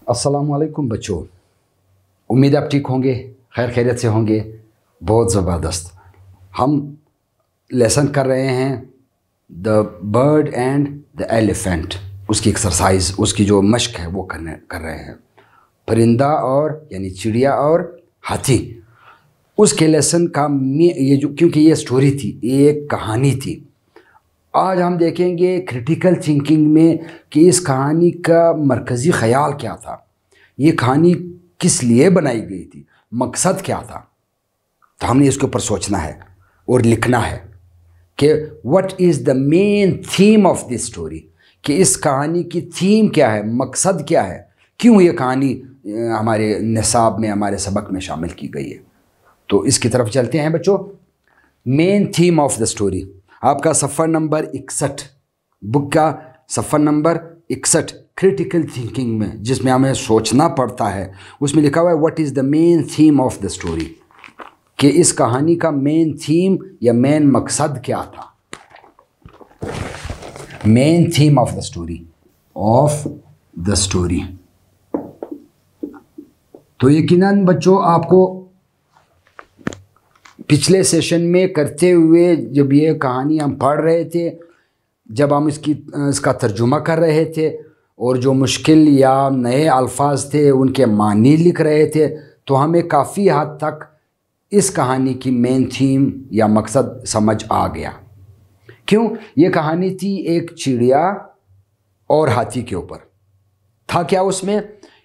अस्सलामुअलैकुम बच्चों, उम्मीद आप ठीक होंगे, खैर खैरियत से होंगे। बहुत ज़बरदस्त। हम लेसन कर रहे हैं the bird and the elephant. उसकी एक्सरसाइज, उसकी जो मश्क है वो कर रहे हैं। परिंदा और यानी चिड़िया और हाथी, उसके लेसन का ये जो, क्योंकि ये स्टोरी थी, ये एक कहानी थी। आज हम देखेंगे क्रिटिकल थिंकिंग में कि इस कहानी का मरकज़ी ख़याल क्या था, ये कहानी किस लिए बनाई गई थी, मकसद क्या था। तो हमने इसके ऊपर सोचना है और लिखना है कि what is the main theme of this story, कि इस कहानी की थीम क्या है, मकसद क्या है, क्यों ये कहानी हमारे निसाब में, हमारे सबक में शामिल की गई है। तो इसकी तरफ चलते हैं बच्चों। Main theme of the story, आपका सफ़र नंबर 61, बुक का सफ़र नंबर 61 क्रिटिकल थिंकिंग में, जिसमें हमें सोचना पड़ता है, उसमें लिखा हुआ है what is the main theme of the story, कि इस कहानी का मेन थीम या मेन मकसद क्या था। Main theme of the story तो यकीनन बच्चों आपको पिछले सेशन में करते हुए, जब ये कहानी हम पढ़ रहे थे, जब हम इसका तर्जुमा कर रहे थे और जो मुश्किल या नए अल्फाज थे उनके मानी लिख रहे थे, तो हमें काफ़ी हद तक इस कहानी की मेन थीम या मकसद समझ आ गया। क्यों? ये कहानी थी एक चिड़िया और हाथी के ऊपर। था क्या उसमें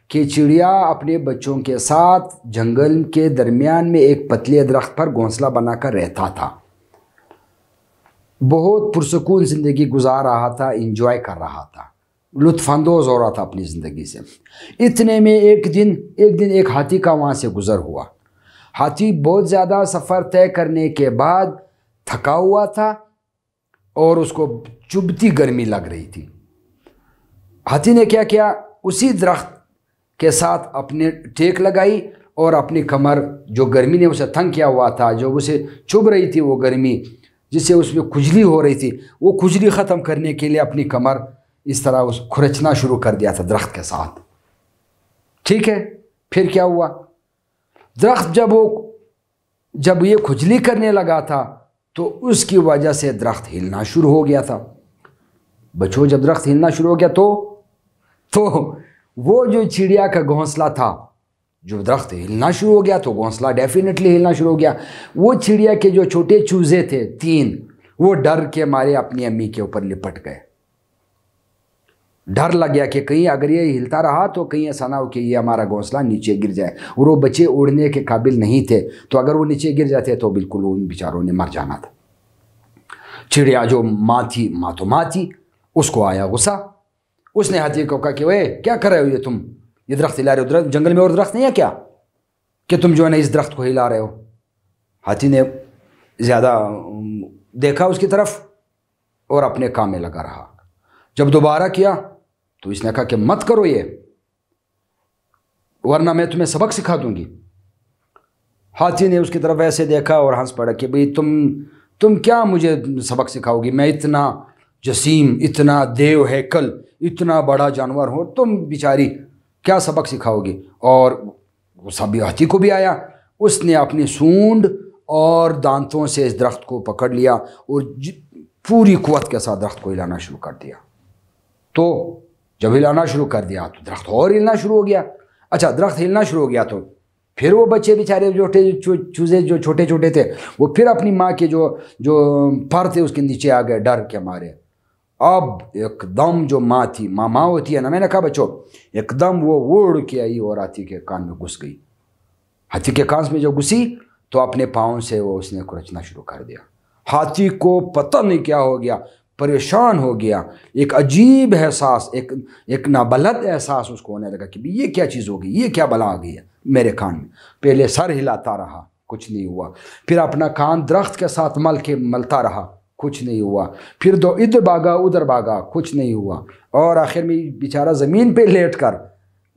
कि चिड़िया अपने बच्चों के साथ जंगल के दरमियान में एक पतले दरख्त पर घोंसला बनाकर रहता था। बहुत पुरसुकून ज़िंदगी गुजार रहा था, इंजॉय कर रहा था, लुत्फ़अंदोज़ हो रहा था अपनी ज़िंदगी से। इतने में एक दिन एक हाथी का वहाँ से गुज़र हुआ। हाथी बहुत ज़्यादा सफ़र तय करने के बाद थका हुआ था और उसको चुभती गर्मी लग रही थी। हाथी ने क्या किया, उसी दरख्त के साथ अपने टेक लगाई और अपनी कमर, जो गर्मी ने उसे तंग किया हुआ था, जो उसे चुभ रही थी वो गर्मी, जिससे उसमें खुजली हो रही थी, वो खुजली ख़त्म करने के लिए अपनी कमर इस तरह उस खुरचना शुरू कर दिया था दरख्त के साथ। ठीक है, फिर क्या हुआ, दरख्त जब ये खुजली करने लगा था तो उसकी वजह से दरख्त हिलना शुरू हो गया था। बच्चों, जब दरख्त हिलना शुरू हो गया तो वो जो चिड़िया का घोंसला था, जो दरख्त हिलना शुरू हो गया तो घोंसला डेफिनेटली हिलना शुरू हो गया। वो चिड़िया के जो छोटे चूजे थे 3, वो डर के मारे अपनी अम्मी के ऊपर लिपट गए। डर लग गया कि कहीं अगर ये हिलता रहा तो कहीं ऐसा ना हो कि ये हमारा घोंसला नीचे गिर जाए। और वो बच्चे उड़ने के काबिल नहीं थे, तो अगर वो नीचे गिर जाते तो बिल्कुल उन बेचारों ने मर जाना था। चिड़िया जो माँ थी, उसको आया गुस्सा। उसने हाथी को कहा कि वे क्या कर रहे हो, ये तुम ये दरख्त हिला रहे हो, जंगल में और दरख्त नहीं है क्या, कि तुम जो है ना इस दरख्त को हिला रहे हो। हाथी ने ज़्यादा देखा उसकी तरफ और अपने काम में लगा रहा। जब दोबारा किया तो इसने कहा कि मत करो ये, वरना मैं तुम्हें सबक सिखा दूंगी। हाथी ने उसकी तरफ ऐसे देखा और हंस पड़ा कि भाई तुम क्या मुझे सबक सिखाओगी, मैं इतना जसीम, इतना देव हैकल, इतना बड़ा जानवर हो, तुम बेचारी क्या सबक सिखाओगी। और गुस्सा भी हाथी को भी आया। उसने अपनी सूंड और दांतों से इस दरख्त को पकड़ लिया और पूरी कुव्वत के साथ दरख्त को हिलाना शुरू कर दिया। तो जब हिलाना शुरू कर दिया तो दरख्त और हिलना शुरू हो गया। अच्छा, दरख्त हिलना शुरू हो गया तो फिर वो बच्चे बेचारे चूजे जो छोटे छोटे थे, वो फिर अपनी माँ के जो पर थे उसके नीचे आ गए डर के मारे। अब एकदम जो माँ होती है ना, मैंने कहा बच्चों, एकदम वो उड़ के आई और हाथी के कान में घुस गई। हाथी के कान में जो घुसी तो अपने पाँव से वो उसने खुरचना शुरू कर दिया। हाथी को पता नहीं क्या हो गया, परेशान हो गया। एक अजीब एहसास, एक नाबलद एहसास उसको होने लगा कि ये क्या चीज़ हो गई, ये क्या बला आ गई है मेरे कान में। पहले सर हिलाता रहा, कुछ नहीं हुआ। फिर अपना कान दरख्त के साथ मलता रहा, कुछ नहीं हुआ। फिर इधर भागा उधर भागा, कुछ नहीं हुआ। और आखिर में बेचारा ज़मीन पे लेट कर,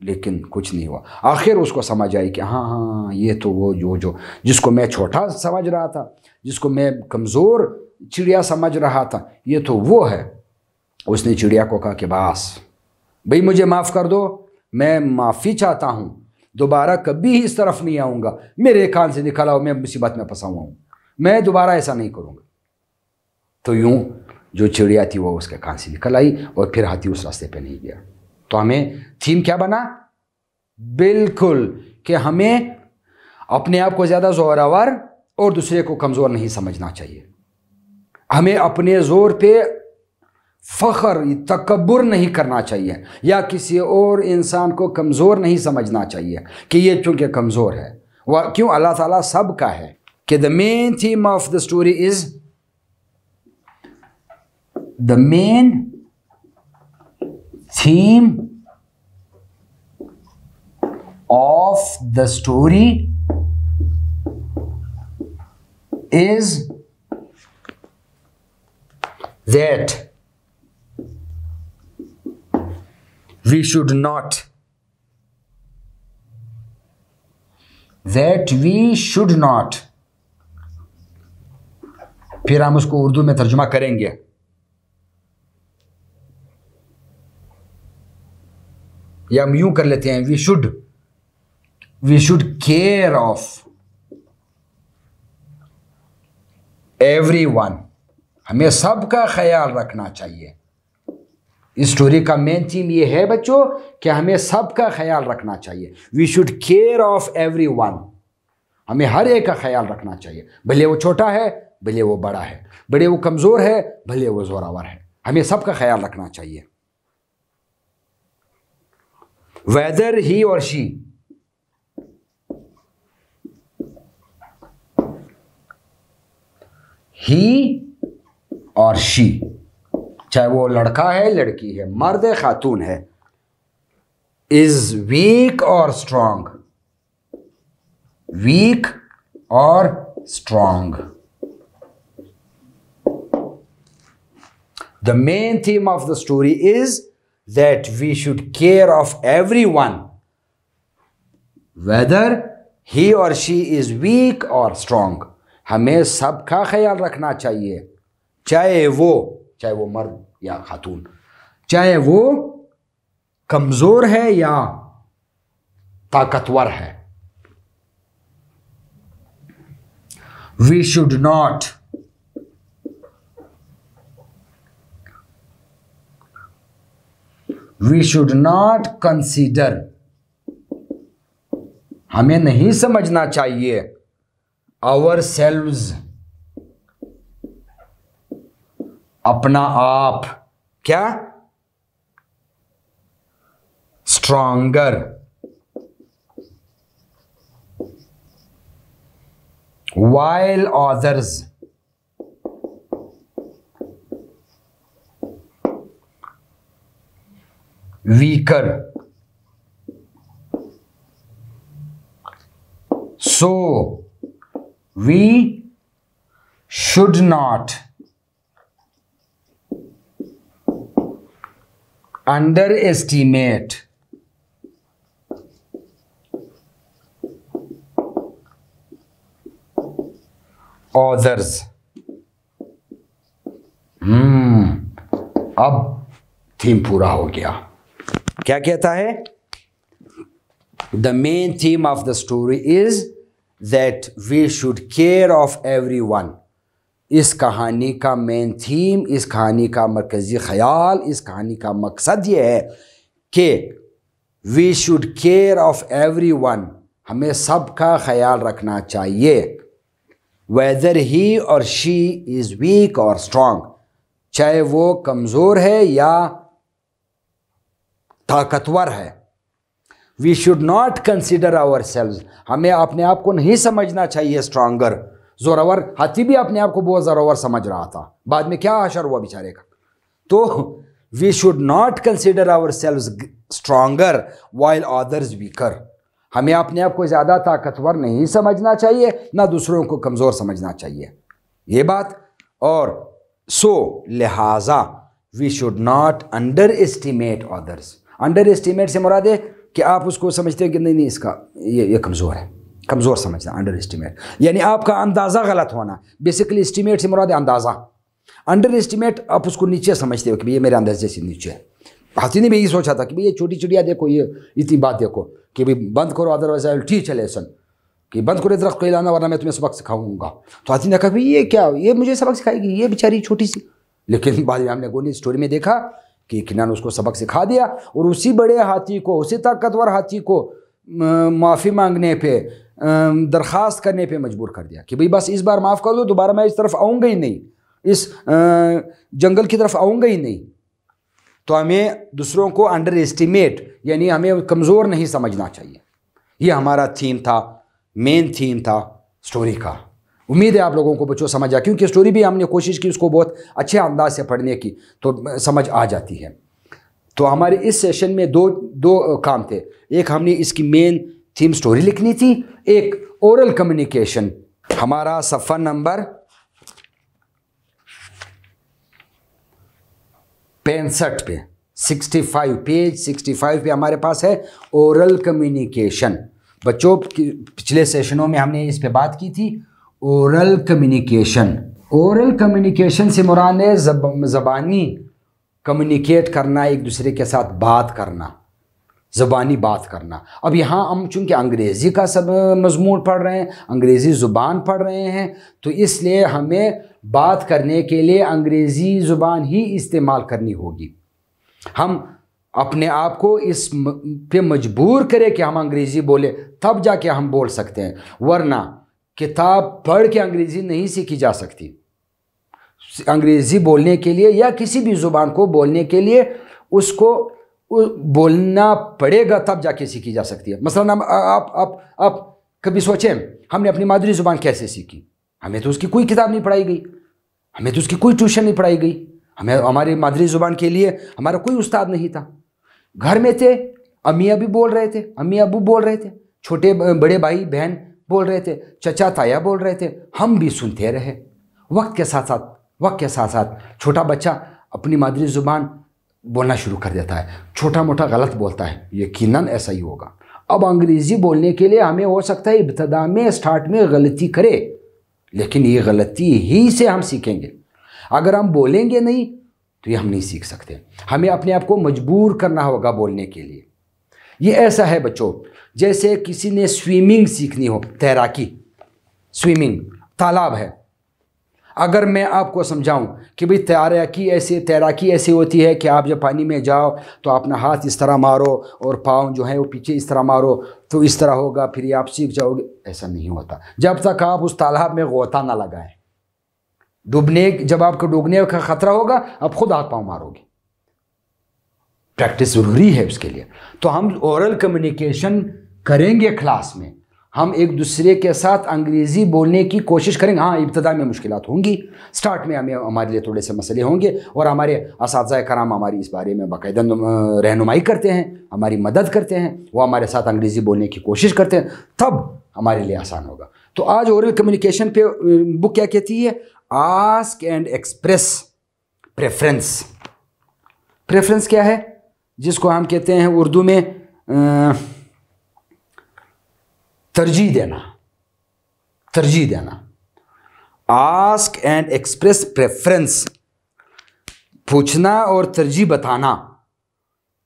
लेकिन कुछ नहीं हुआ। आखिर उसको समझ आई कि हाँ, ये तो वो जो जिसको मैं छोटा समझ रहा था, जिसको मैं कमज़ोर चिड़िया समझ रहा था, ये तो वो है। उसने चिड़िया को कहा कि बस भाई मुझे माफ़ कर दो, मैं माफ़ी चाहता हूँ, दोबारा कभी इस तरफ नहीं आऊँगा, मेरे कान से निकला हो, मैं मुसीबत में फंसा हुआ हूँ, मैं दोबारा ऐसा नहीं करूँगा। तो यूँ जो चिड़िया थी वो उसके कान से निकल आई और फिर हाथी उस रास्ते पे नहीं गया। तो हमें थीम क्या बना? बिल्कुल कि हमें अपने आप को ज़्यादा ज़ोरावर और दूसरे को कमज़ोर नहीं समझना चाहिए। हमें अपने ज़ोर पे फ़ख्र, तकब्बुर नहीं करना चाहिए या किसी और इंसान को कमज़ोर नहीं समझना चाहिए कि ये चूँकि कमज़ोर है। वह क्यों? अल्लाह ताला सब का है। कि the main theme of the story is, the main theme of the story is that we should not फिर हम उसको उर्दू में तर्जुमा करेंगे। या हम यूं कर लेते हैं, we should care of everyone, हमें सबका ख्याल रखना चाहिए। इस स्टोरी का मेन थीम ये है बच्चों कि हमें सबका ख्याल रखना चाहिए। We should care of everyone, हमें हर एक का ख्याल रखना चाहिए, भले वो छोटा है भले वो बड़ा है, भले वो कमज़ोर है भले वो ज़ोरावर है, हमें सबका ख्याल रखना चाहिए। Whether he or she, he or she, चाहे वो लड़का है लड़की है, मर्द है खातून है, is weak or strong, weak or strong. The main theme of the story is that we should care of everyone, whether he or she is weak or strong, हमें सबका ख्याल रखना चाहिए, चाहे वो मर्द या खातून, चाहे वो कमजोर है या ताकतवर है। वी शुड नॉट कंसीडर, हमें नहीं समझना चाहिए आवर सेल्व्स, अपना आप, क्या? Stronger, while others weaker, so we should not underestimate others। अब थीम पूरा हो गया। क्या कहता है? The main theme of the story is that we should care of everyone. इस कहानी का मेन थीम, इस कहानी का मरकज़ी ख्याल, इस कहानी का मकसद ये है कि we should care of everyone, हमें सबका ख्याल रखना चाहिए। Whether he or she is weak or strong, चाहे वो कमज़ोर है या ताकतवर है। We should not consider ourselves, हमें अपने आप को नहीं समझना चाहिए स्ट्रांगर, जोरावर। हाथी भी अपने आप को बहुत जोरावर समझ रहा था, बाद में क्या हशर हुआ बेचारे का। तो we should not consider ourselves stronger while others weaker, हमें अपने आप को ज़्यादा ताकतवर नहीं समझना चाहिए, ना दूसरों को कमज़ोर समझना चाहिए, ये बात। और लिहाजा we should not underestimate others. Underestimate से मुराद है कि आप उसको समझते हैं कि नहीं इसका ये कमज़ोर है, कमज़ोर समझना, अंडर एस्टिमेट यानी आपका अंदाज़ा गलत होना। बेसिकली एस्टिमेट से मुराद है अंदाज़ा। अंडर एस्टिमेट आप उसको नीचे समझते हो कि ये मेरे अंदाजे से नीचे है, हाथी ने भी यही सोचा था कि भाई ये छोटी चिड़िया देखो, ये इतनी बात देखो कि भाई बंद करो, otherwise I will teach a lesson, कि बंद करो दरख्त को हिलाना वरना मैं तुम्हें सबक सिखाऊंगा। तो हाथी ने कहा भाई ये क्या, ये मुझे सबक सिखाएगी, ये बेचारी छोटी सी। लेकिन बाद में हमने गोनी स्टोरी में देखा कि किन्ना ने उसको सबक सिखा दिया और उसी बड़े हाथी को, उसी ताकतवर हाथी को माफ़ी मांगने पे, दरख्वास्त करने पे मजबूर कर दिया कि भाई बस इस बार माफ़ कर दो, दोबारा मैं इस तरफ आऊँगा ही नहीं, इस जंगल की तरफ आऊँगा ही नहीं। तो हमें दूसरों को अंडर एस्टिमेट यानी हमें कमज़ोर नहीं समझना चाहिए। ये हमारा थीम था, मेन थीम था स्टोरी का। उम्मीद है आप लोगों को बच्चों समझ आ, क्योंकि स्टोरी भी हमने कोशिश की उसको बहुत अच्छे अंदाज से पढ़ने की, तो समझ आ जाती है। तो हमारे इस सेशन में दो काम थे। एक हमने इसकी मेन थीम स्टोरी लिखनी थी, एक ओरल कम्युनिकेशन। हमारा सफ़ा नंबर 65 पे 65 पेज 65 पे हमारे पास है ओरल कम्युनिकेशन। बच्चों पिछले सेशनों में हमने इस पे बात की थी, ओरल कम्युनिकेशन। ओरल कम्युनिकेशन से मुराद है ज़बानी कम्युनिकेट करना, एक दूसरे के साथ बात करना, ज़बानी बात करना। अब यहाँ हम चूँकि अंग्रेज़ी का सब मज़मून पढ़ रहे हैं, अंग्रेज़ी ज़ुबान पढ़ रहे हैं, तो इसलिए हमें बात करने के लिए अंग्रेज़ी ज़ुबान ही इस्तेमाल करनी होगी। हम अपने आप को इस पे मजबूर करें कि हम अंग्रेज़ी बोले, तब जाके हम बोल सकते हैं, वरना किताब पढ़ के अंग्रेज़ी नहीं सीखी जा सकती। अंग्रेज़ी बोलने के लिए या किसी भी ज़ुबान को बोलने के लिए उसको बोलना पड़ेगा, तब जाके सीखी जा सकती है। मसलन आप कभी सोचें हमने अपनी मादरी ज़ुबान कैसे सीखी? हमें तो उसकी कोई किताब नहीं पढ़ाई गई, हमें तो उसकी कोई ट्यूशन नहीं पढ़ाई गई, हमें हमारी मादरी ज़ुबान के लिए हमारा कोई उस्ताद नहीं था। घर में थे, अम्मी अबू बोल रहे थे, अम्मी अबू बोल रहे थे, छोटे बड़े भाई बहन बोल रहे थे, चचा ताया बोल रहे थे, हम भी सुनते रहे। वक्त के साथ साथ छोटा बच्चा अपनी मादरी ज़ुबान बोलना शुरू कर देता है, छोटा मोटा गलत बोलता है, यकीनन ऐसा ही होगा। अब अंग्रेज़ी बोलने के लिए हमें हो सकता है इब्तदा में, स्टार्ट में गलती करे, लेकिन ये गलती ही से हम सीखेंगे। अगर हम बोलेंगे नहीं तो ये हम नहीं सीख सकते। हमें अपने आप को मजबूर करना होगा बोलने के लिए। ये ऐसा है बच्चों जैसे किसी ने स्विमिंग सीखनी हो, तैराकी, स्विमिंग, तालाब है। अगर मैं आपको समझाऊं कि भाई तैराकी ऐसे होती है कि आप जब पानी में जाओ तो अपना हाथ इस तरह मारो और पाँव जो है वो पीछे इस तरह मारो, तो इस तरह होगा, फिर ये आप सीख जाओगे। ऐसा नहीं होता जब तक आप उस तालाब में गोता ना लगाएं। जब आपको डूबने का खतरा होगा आप खुद हाथ पाँव मारोगे। प्रैक्टिस ज़रूरी है उसके लिए। तो हम ओरल कम्युनिकेशन करेंगे क्लास में, हम एक दूसरे के साथ अंग्रेज़ी बोलने की कोशिश करेंगे। हाँ, इब्तदा में मुश्किलात होंगी, स्टार्ट में हमारे लिए थोड़े से मसले होंगे, और हमारे असातिज़ा कराम हमारी इस बारे में बाकायदा रहनुमाई करते हैं, हमारी मदद करते हैं, वो हमारे साथ अंग्रेज़ी बोलने की कोशिश करते हैं, तब हमारे लिए आसान होगा। तो आज ओरल कम्युनिकेशन पे बुक क्या कहती है? Ask and express preference. Preference क्या है? जिसको हम कहते हैं उर्दू में तरजीह देना। आस्क एंड एक्सप्रेस प्रेफरेंस, पूछना और तरजीह बताना।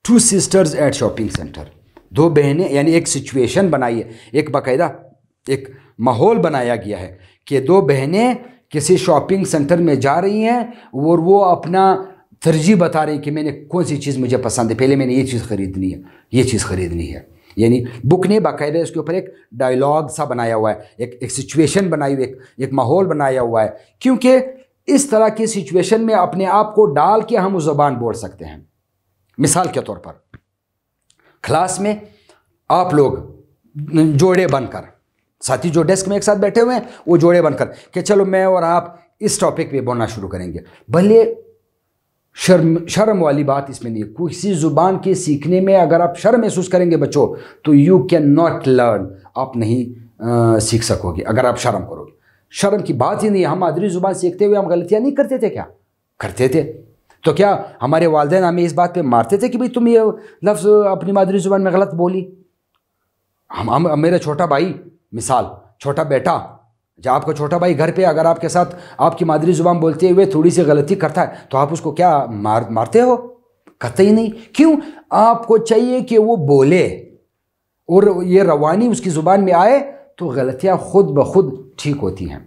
Two sisters at shopping centre, दो बहनें, यानी एक सिचुएशन बनाई है, एक बाकायदा एक माहौल बनाया गया है कि दो बहनें किसी शॉपिंग सेंटर में जा रही हैं और वो अपना तरजीह बता रही हैं कि मैंने कौन सी चीज़ मुझे पसंद है, पहले मैंने ये चीज़ ख़रीदनी है, ये चीज़ ख़रीदनी है। यानी बुक ने बाकायदा इसके ऊपर एक डायलॉग सा बनाया हुआ है, एक सिचुएशन बनाई हुई, एक माहौल बनाया हुआ है, क्योंकि इस तरह की सिचुएशन में अपने आप को डाल के हम उस ज़बान बोल सकते हैं। मिसाल के तौर पर क्लास में आप लोग जोड़े बनकर, साथी जो डेस्क में एक साथ बैठे हुए हैं वो जोड़े बनकर कि चलो मैं और आप इस टॉपिक पे बोलना शुरू करेंगे। भले शर्म वाली बात इसमें नहीं है। किसी ज़ुबान के सीखने में अगर आप शर्म महसूस करेंगे बच्चों, तो यू कैन नॉट लर्न, आप नहीं सीख सकोगे अगर आप शर्म करोगे। शर्म की बात ही नहीं है। हम मादरी ज़ुबान सीखते हुए हम गलतियाँ नहीं करते थे क्या? करते थे। तो क्या हमारे वालिदैन हमें इस बात पे मारते थे कि भाई तुम ये लफ्ज़ अपनी मादरी ज़ुबान में गलत बोली? मेरा छोटा भाई, मिसाल छोटा बेटा, जब आपका छोटा भाई घर पे अगर आपके साथ आपकी मादरी ज़ुबान बोलते हुए थोड़ी सी गलती करता है तो आप उसको क्या मारते हो? कतई नहीं। क्यों? आपको चाहिए कि वो बोले और ये रवानी उसकी ज़ुबान में आए तो गलतियाँ खुद ब खुद ठीक होती हैं।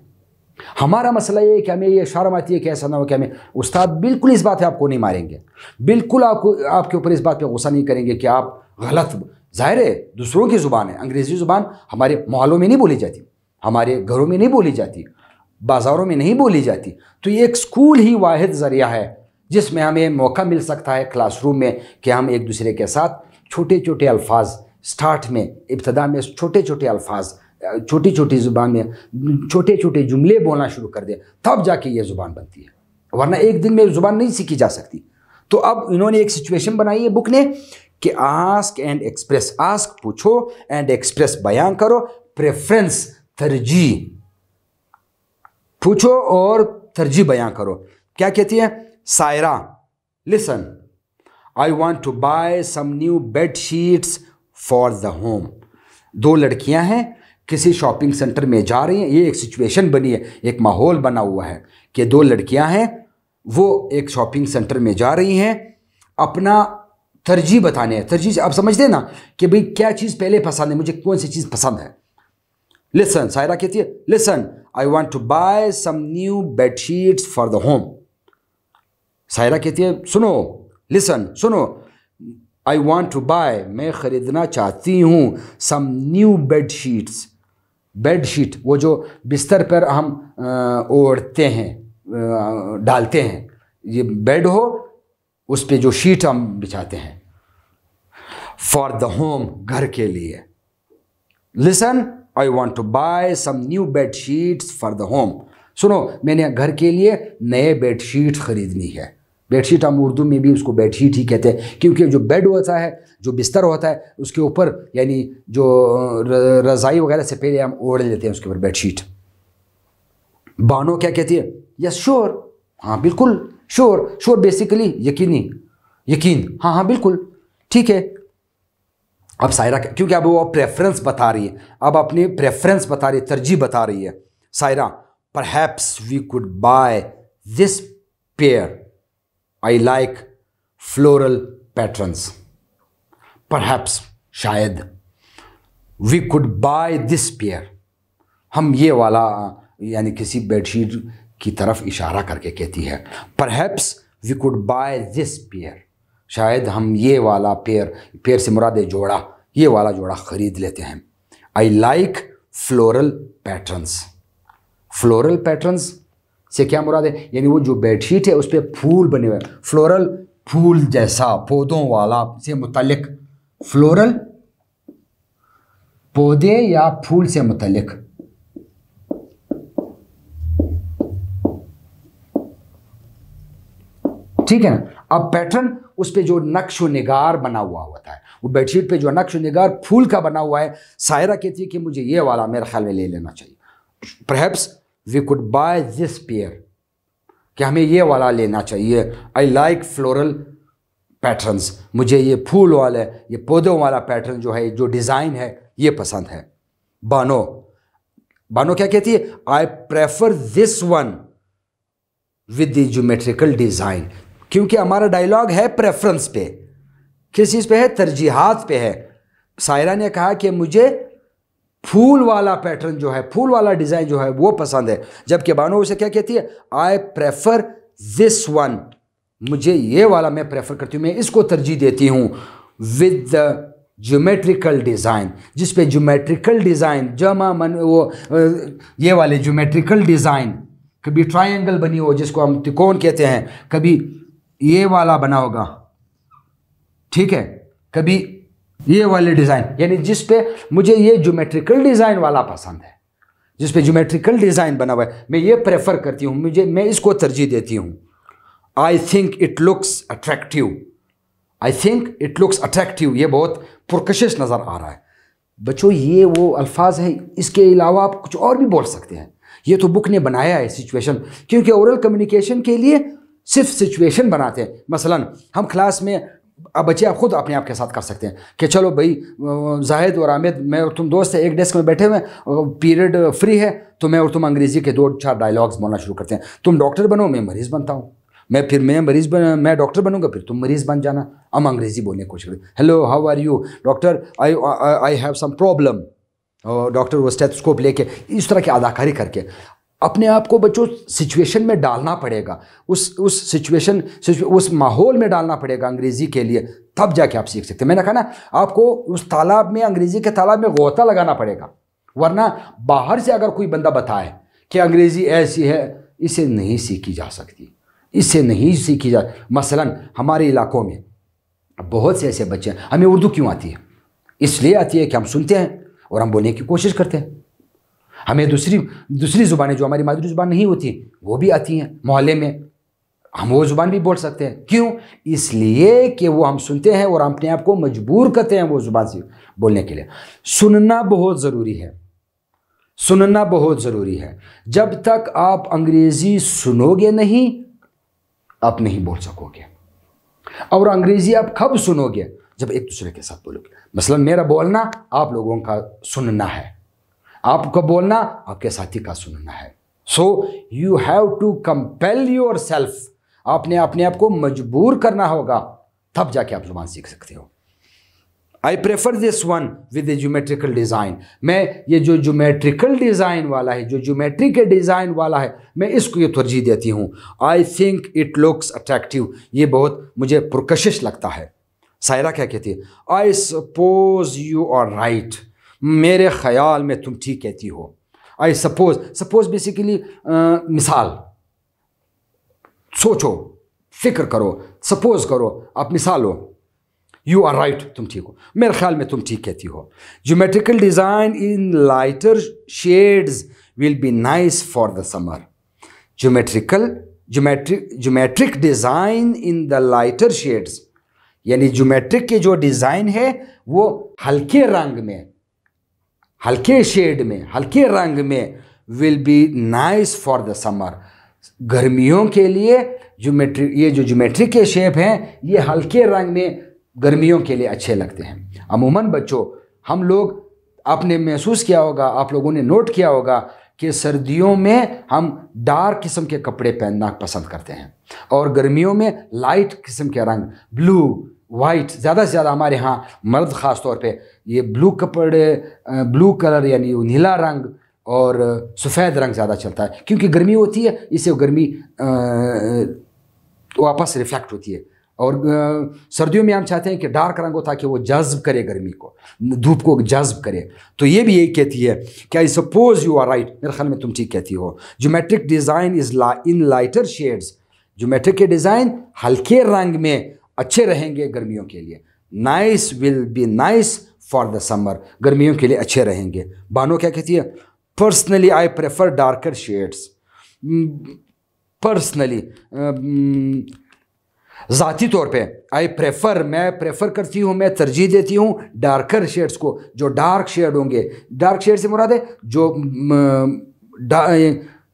हमारा मसला ये है कि हमें ये शर्म आती है कि ऐसा ना हो कि हमें उस्ताद बिल्कुल इस बात पे आपको नहीं मारेंगे, बिल्कुल आपको आपके ऊपर इस बात पे गुस्सा नहीं करेंगे कि आप गलत। ज़ाहिर है दूसरों की ज़ुबान है, अंग्रेज़ी ज़ुबान हमारे मोहल्लों में नहीं बोली जाती, हमारे घरों में नहीं बोली जाती, बाज़ारों में नहीं बोली जाती। तो ये एक स्कूल ही वाहिद ज़रिया है जिसमें हमें मौका मिल सकता है क्लासरूम में कि हम एक दूसरे के साथ छोटे छोटे अल्फाज स्टार्ट में, इब्तदा में छोटे छोटे अल्फाज, छोटी छोटी ज़ुबान में छोटे छोटे जुमले बोलना शुरू कर दें, तब जाके ये ज़ुबान बनती है, वरना एक दिन में ज़ुबान नहीं सीखी जा सकती। तो अब इन्होंने एक सिचुएशन बनाई है बुक ने कि आस्क एंड एक्सप्रेस, आस्क पूछो, एंड एक्सप्रेस बयान करो, प्रेफरेंस तरजीह, पूछो और तरजीह बयान करो। क्या कहती है Saira? Listen, I want to buy some new bed sheets for the home. दो लड़कियां हैं, किसी शॉपिंग सेंटर में जा रही हैं। ये एक सिचुएशन बनी है, एक माहौल बना हुआ है कि दो लड़कियां हैं, वो एक शॉपिंग सेंटर में जा रही हैं, अपना तरजीह बताने हैं। तरजीह आप समझते हैं ना कि भाई क्या चीज़ पहले पसंद है, मुझे कौन सी चीज़ पसंद है। लिसन, सायरा कहती है listen, I want to buy some new bed sheets for the home. Saira कहती है सुनो, लिसन सुनो, आई वॉन्ट टू बाय, मैं ख़रीदना चाहती हूँ, some new bed sheets. Bed sheet वो जो बिस्तर पर हम ओढ़ते हैं, डालते हैं, ये बेड हो उस पे जो शीट हम बिछाते हैं, फॉर द होम, घर के लिए। Listen, I want to buy some new bed sheets for the home. सुनो, मैंने घर के लिए नए बेड शीट खरीदनी है। बेड शीट हम उर्दू में भी उसको बेड शीट ही कहते हैं, क्योंकि जो बेड होता है, जो बिस्तर होता है, उसके ऊपर यानी जो रज़ाई वगैरह से पहले हम ओढ़ लेते हैं उसके ऊपर बेड शीट। बानो क्या कहती है? यस श्योर, हाँ बिल्कुल, श्योर, श्योर बेसिकली यकीनी, यकीन, हाँ हाँ बिल्कुल ठीक है। अब सायरा, क्योंकि अब वो प्रेफरेंस बता रही है, अब अपनी प्रेफरेंस बता रही है, तरजीह बता रही है। Saira, perhaps we could buy this pair, I like floral patterns. Perhaps, शायद, we could buy this pair, हम ये वाला, यानी किसी बेडशीट की तरफ इशारा करके कहती है। Perhaps we could buy this pair, शायद हम ये वाला पेयर, पेयर से मुराद है जोड़ा, ये वाला जोड़ा ख़रीद लेते हैं। आई like floral patterns. Floral patterns से क्या मुराद है? यानी वो जो बेडशीट है उस पर फूल बने हुए, फ्लोरल, फूल जैसा, पौधों वाला से मुतल्लिक, फ्लोरल पौधे या फूल से मुतल्लिक। ठीक है ना? अब पैटर्न, उस पे जो नक्श निगार बना हुआ होता है, वो बेडशीट पे जो नक्श निगार फूल का बना हुआ है। सायरा कहती है कि मुझे ये वाला मेरे ख्याल में ले लेना चाहिए। Perhaps we could buy this pair, कि हमें ये वाला लेना चाहिए। आई लाइक फ्लोरल पैटर्न्स, मुझे ये फूल वाला, ये पौधों वाला पैटर्न जो है, जो डिज़ाइन है, ये पसंद है। बानो, बानो क्या कहती है? I prefer this one with the geometrical design, क्योंकि हमारा डायलॉग है प्रेफरेंस पे, किस चीज़ पे है? तरजीहात पे है। सायरा ने कहा कि मुझे फूल वाला पैटर्न जो है, फूल वाला डिज़ाइन जो है वो पसंद है, जबकि बानो उसे क्या कहती है? आई प्रेफर दिस वन, मुझे ये वाला मैं प्रेफर करती हूँ, मैं इसको तरजीह देती हूँ, विद द ज्योमेट्रिकल डिज़ाइन, जिस पे ज्योमेट्रिकल डिज़ाइन, जमा मन, वो ये वाले ज्योमेट्रिकल डिज़ाइन, कभी ट्रायंगल बनी हो जिसको हम त्रिकोण कहते हैं, कभी ये वाला बना होगा, ठीक है, कभी ये वाले डिज़ाइन, यानी जिस पे मुझे ये ज्योमेट्रिकल डिज़ाइन वाला पसंद है, जिस पे ज्योमेट्रिकल डिज़ाइन बना हुआ है, मैं ये प्रेफर करती हूँ, मैं इसको तरजीह देती हूँ। I think it looks attractive, I think it looks attractive, ये बहुत पुरकशिश नज़र आ रहा है। बच्चों, ये वो अल्फाज हैं, इसके अलावा आप कुछ और भी बोल सकते हैं। ये तो बुक ने बनाया है सिचुएशन, क्योंकि ओरल कम्युनिकेशन के लिए सिर्फ सिचुएशन बनाते हैं। मसलन हम क्लास में, अब बच्चे आप खुद अपने आप के साथ कर सकते हैं कि चलो भाई जाहिद और आमिद, मैं और तुम दोस्त है, एक डेस्क में बैठे हुए, पीरियड फ्री है, तो मैं और तुम अंग्रेज़ी के 2-4 डायलॉग्स बोलना शुरू करते हैं। तुम डॉक्टर बनो, मैं मरीज़ बनता हूँ, मैं डॉक्टर बनूंगा, फिर तुम मरीज़ बन जाना। हम अंग्रेज़ी बोलने की कोशिश करें, hello how are you doctor, I have some problem, और डॉक्टर वो स्टेथोस्कोप लेके इस तरह की अदाकारी करके अपने आप को बच्चों सिचुएशन में डालना पड़ेगा, उस सिचुएशन उस माहौल में डालना पड़ेगा अंग्रेज़ी के लिए, तब जाके आप सीख सकते हैं। मैंने कहा ना, आपको उस तालाब में, अंग्रेज़ी के तालाब में गोता लगाना पड़ेगा, वरना बाहर से अगर कोई बंदा बताए कि अंग्रेज़ी ऐसी है, इसे नहीं सीखी जा सकती, इससे नहीं सीखी जा। मसलन हमारे इलाकों में बहुत से ऐसे बच्चे हैं, हमें उर्दू क्यों आती है? इसलिए आती है कि हम सुनते हैं और हम बोलने की कोशिश करते हैं। हमें दूसरी ज़ुबानें जो हमारी मादरी ज़ुबान नहीं होती वो भी आती हैं, मोहल्ले में हम वो ज़ुबान भी बोल सकते हैं। क्यों? इसलिए कि वो हम सुनते हैं और हम अपने आप को मजबूर करते हैं वो ज़ुबान से बोलने के लिए। सुनना बहुत ज़रूरी है, सुनना बहुत ज़रूरी है। जब तक आप अंग्रेज़ी सुनोगे नहीं, आप नहीं बोल सकोगे। और अंग्रेज़ी आप कब सुनोगे? जब एक दूसरे के साथ बोलोगे। मसलन मेरा बोलना आप लोगों का सुनना है, आपका बोलना आपके साथी का सुनना है। So you have to compel yourself, आपने अपने आप को मजबूर करना होगा, तब जाके आप जुबान सीख सकते हो। I prefer this one with A geometrical design, मैं ये जो ज्योमेट्रिकल डिज़ाइन वाला है, जो ज्योमेट्री के डिज़ाइन वाला है, मैं इसको ये तरजीह देती हूँ। I think it looks attractive, ये बहुत मुझे पुरकशिश लगता है। सायरा क्या कहती है? I suppose you are right, मेरे ख्याल में तुम ठीक कहती हो। आई सपोज बेसिकली मिसाल, सोचो, फिक्र करो, सपोज करो, आप मिसाल हो। यू आर राइट, तुम ठीक हो, मेरे ख्याल में तुम ठीक कहती हो। Geometrical design in lighter shades will be nice for the summer. Geometric design in the lighter shades, यानी ज्योमेट्रिक के जो डिज़ाइन है वो हल्के रंग में, हल्के शेड में, हल्के रंग में, will be nice for the summer, गर्मियों के लिए। ये जो ज्योमेट्रिक के शेप हैं, ये हल्के रंग में गर्मियों के लिए अच्छे लगते हैं। अमूमन बच्चों, हम लोग, आपने महसूस किया होगा, आप लोगों ने नोट किया होगा कि सर्दियों में हम डार्क किस्म के कपड़े पहनना पसंद करते हैं और गर्मियों में लाइट किस्म के रंग, ब्लू, वाइट, ज़्यादा से ज़्यादा हमारे यहाँ मर्द ख़ास तौर पे ये ब्लू कपड़े, ब्लू कलर यानी नीला रंग और सफ़ेद रंग ज़्यादा चलता है, क्योंकि गर्मी होती है, इससे गर्मी वापस रिफ्लेक्ट होती है। और सर्दियों में हम चाहते हैं कि डार्क रंग हो ताकि वो जज्ब करे गर्मी को, धूप को जज्ब करे। तो ये भी यही कहती है कि I suppose you are right, मेरे ख्याल में तुम ठीक कहती हो। Geometric design is in lighter shades, geometric के डिज़ाइन हल्के रंग में अच्छे रहेंगे गर्मियों के लिए। Nice will be nice for the summer, गर्मियों के लिए अच्छे रहेंगे। बानो क्या कहती है? Personally I prefer darker shades. Personally, ज़ाती तौर पे, मैं प्रेफर करती हूँ, मैं तरजीह देती हूँ डार्कर शेड्स को, जो डार्क शेड होंगे। डार्क शेड से मुराद है जो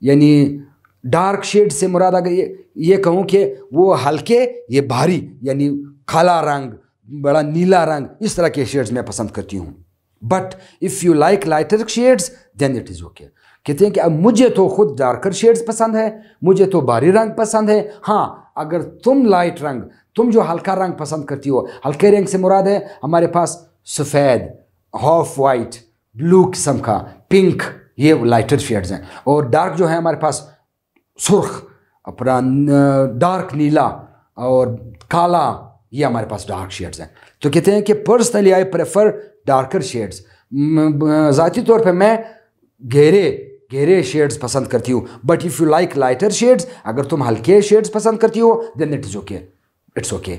यानी डार्क शेड से मुराद, अगर ये कहूँ कि वो हल्के, ये भारी, यानी काला रंग, बड़ा नीला रंग, इस तरह के शेड्स मैं पसंद करती हूँ। But if you like lighter shades then it is okay. कहते हैं कि अब मुझे तो खुद डार्कर शेड्स पसंद है, मुझे तो भारी रंग पसंद है। हाँ, अगर तुम लाइट रंग, तुम जो हल्का रंग पसंद करती हो, हल्के रंग से मुराद है हमारे पास सफ़ेद, ऑफ वाइट, ब्लू किस्म का, पिंक, ये लाइटर शेड्स हैं। और डार्क जो है हमारे पास सुर्ख, अपना डार्क नीला और काला, ये हमारे पास डार्क शेड्स हैं। तो कहते हैं कि personally I prefer darker shades, ज़ाती तौर पे मैं गहरे शेड्स पसंद करती हूँ। But if you like lighter shades, अगर तुम हल्के शेड्स पसंद करती हो, then it is okay, it's okay.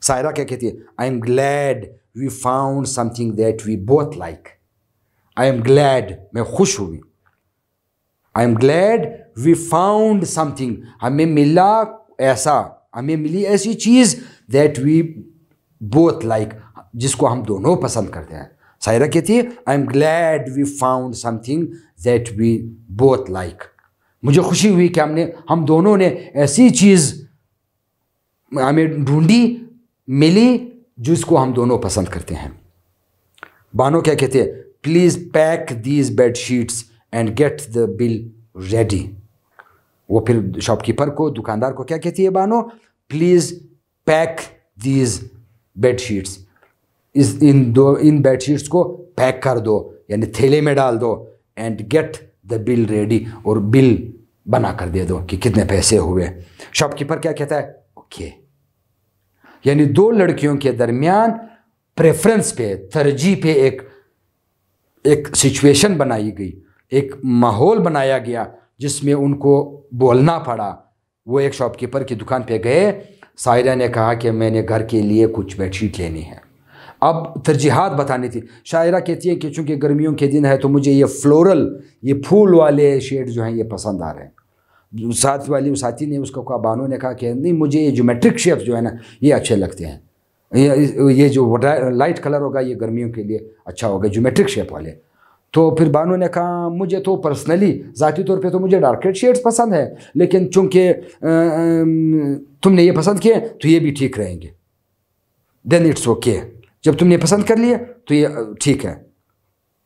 Saira क्या कहती है? I am glad we found something that we both like. I am glad, मैं खुश हुई। I am glad we found something, हमें मिली ऐसी चीज़ दैट वी बोथ लाइक, जिसको हम दोनों पसंद करते हैं। सायरा कहती है I am glad we found something that we both like, मुझे खुशी हुई कि हम दोनों ने ऐसी चीज़ हमें ढूंढी, मिली, जिसको हम दोनों पसंद करते हैं। बानो क्या कहते हैं? Please pack these bed sheets and get the bill ready. वो फिर शॉपकीपर को, दुकानदार को क्या कहती है Bano, please pack these bedsheets, in bedsheets को पैक कर दो, यानी थैले में डाल दो, and get the bill ready, और बिल बना कर दे दो कि कितने पैसे हुए। शॉपकीपर क्या कहता है, ओके। यानी दो लड़कियों के दरमियान प्रेफरेंस पे, तरजीह पे एक सिचुएशन बनाई गई, एक माहौल बनाया गया जिसमें उनको बोलना पड़ा। वो एक शॉपकीपर की दुकान पे गए, सायरा ने कहा कि मैंने घर के लिए कुछ बेडशीट लेनी है। अब तरजीहात बतानी थी। शायरा कहती है कि चूँकि गर्मियों के दिन है तो मुझे ये फ्लोरल, ये फूल वाले शेड जो हैं ये पसंद आ रहे हैं। साथ वाली साथी ने उसको कहा, बानो ने कहा कि नहीं, मुझे ये ज्योमेट्रिक शेप्स जो है ना ये अच्छे लगते हैं, ये जो लाइट कलर होगा ये गर्मियों के लिए अच्छा होगा, ज्योमेट्रिक शेप वाले। तो फिर बानो ने कहा, मुझे तो पर्सनली ज़ाती तौर पे तो मुझे डार्केट शेड्स पसंद है, लेकिन चूँकि तुमने ये पसंद किए तो ये भी ठीक रहेंगे, देन इट्स ओके। जब तुमने पसंद कर लिया तो ये ठीक है।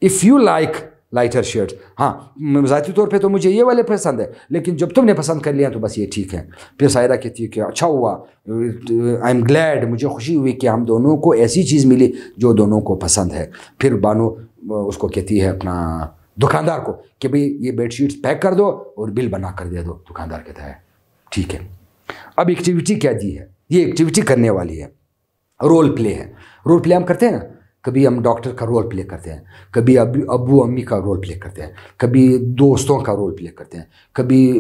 If you like lighter shades, हाँ ज़ाती तौर पे तो मुझे ये वाले पसंद है, लेकिन जब तुमने पसंद कर लिया तो बस ये ठीक है। फिर सायरा कहती है कि अच्छा हुआ, आई एम ग्लैड, मुझे खुशी हुई कि हम दोनों को ऐसी चीज़ मिली जो दोनों को पसंद है। फिर बानो उसको कहती है, अपना दुकानदार को, कि भाई ये बेडशीट्स पैक कर दो और बिल बना कर दे दो। दुकानदार कहता है ठीक है। अब एक्टिविटी क्या दी है, ये एक्टिविटी करने वाली है, रोल प्ले है। रोल प्ले हम करते हैं ना, कभी हम डॉक्टर का रोल प्ले करते हैं, कभी अब्बू अम्मी का रोल प्ले करते हैं, कभी दोस्तों का रोल प्ले करते हैं, कभी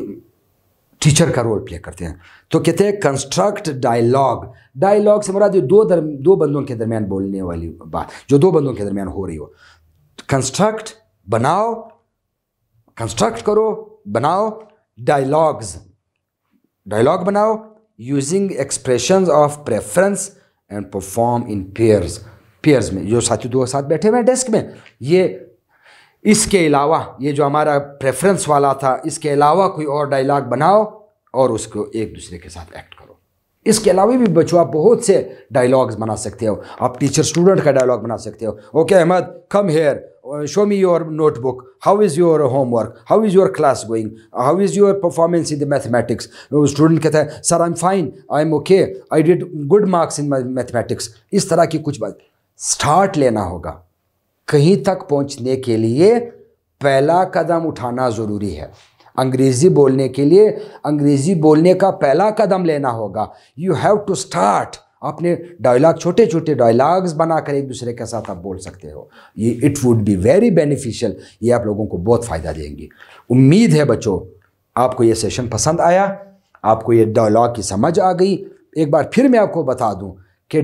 टीचर का रोल प्ले करते हैं। तो कहते हैं कंस्ट्रक्ट डायलॉग। डायलॉग से मुराद दो बंदों के दरमियान बोलने वाली बात, जो दो बंदों के दरमियान हो रही हो। कंस्ट्रक्ट बनाओ, कंस्ट्रक्ट करो, बनाओ डायलॉग्स, डायलॉग बनाओ using expressions of preference and perform in pairs. Pairs में जो साथी दो साथ बैठे हुए हैं डेस्क में, ये इसके अलावा ये जो हमारा प्रेफरेंस वाला था, इसके अलावा कोई और डायलॉग बनाओ और उसको एक दूसरे के साथ एक्ट करो। इसके अलावा भी बच्चों आप बहुत से डायलॉग्स बना सकते हो। आप टीचर स्टूडेंट का डायलॉग बना सकते हो। Okay Ahmad, come here, show me your notebook, how is your homework, how is your class going, how is your performance in the mathematics। Student कहता है sir I am fine, I am okay, I did good marks in mathematics. इस तरह की कुछ बात start लेना होगा। कहीं तक पहुंचने के लिए पहला कदम उठाना ज़रूरी है। अंग्रेज़ी बोलने के लिए अंग्रेज़ी बोलने का पहला कदम लेना होगा। You have to start. अपने डायलॉग, छोटे छोटे डायलॉग्स बनाकर एक दूसरे के साथ आप बोल सकते हो। ये it would be very beneficial, ये आप लोगों को बहुत फ़ायदा देंगी। उम्मीद है बच्चों आपको ये सेशन पसंद आया, आपको ये डायलॉग की समझ आ गई। एक बार फिर मैं आपको बता दूं कि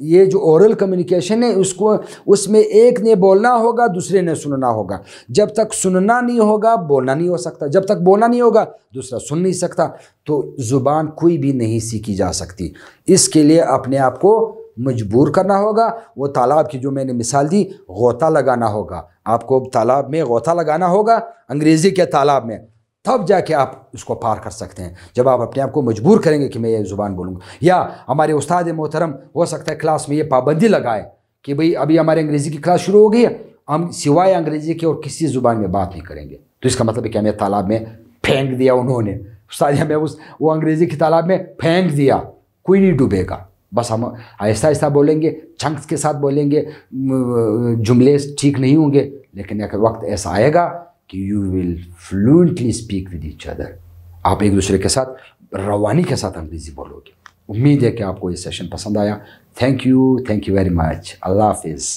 ये जो ओरल कम्युनिकेशन है उसको, उसमें एक ने बोलना होगा, दूसरे ने सुनना होगा। जब तक सुनना नहीं होगा बोलना नहीं हो सकता, जब तक बोलना नहीं होगा दूसरा सुन नहीं सकता। तो ज़ुबान कोई भी नहीं सीखी जा सकती। इसके लिए अपने आप को मजबूर करना होगा। वो तालाब की जो मैंने मिसाल दी, गोता लगाना होगा। आपको तालाब में गोता लगाना होगा, अंग्रेज़ी के तालाब में, तब जाके आप उसको पार कर सकते हैं। जब आप अपने आप को मजबूर करेंगे कि मैं ये ज़ुबान बोलूँगा। या हमारे उस्ताद मोहतरम हो सकता है क्लास में ये पाबंदी लगाए कि भाई अभी हमारे अंग्रेज़ी की क्लास शुरू हो गई है, हम सिवाय अंग्रेज़ी के और किसी ज़ुबान में बात नहीं करेंगे। तो इसका मतलब है कि हमें तालाब में फेंक दिया उन्होंने, उस्ताद हमें वो अंग्रेज़ी की तालाब में फेंक दिया, कोई नहीं डूबेगा। बस हम आहिस्ता आहिस्ता बोलेंगे, चंक्स के साथ बोलेंगे, जुमले ठीक नहीं होंगे, लेकिन एक वक्त ऐसा आएगा कि you will fluently speak with each other. आप एक दूसरे के साथ रवानी के साथ अंग्रेज़ी बोलोगे। उम्मीद है कि आपको ये सेशन पसंद आया। Thank you very much. अल्लाह हाफिज़।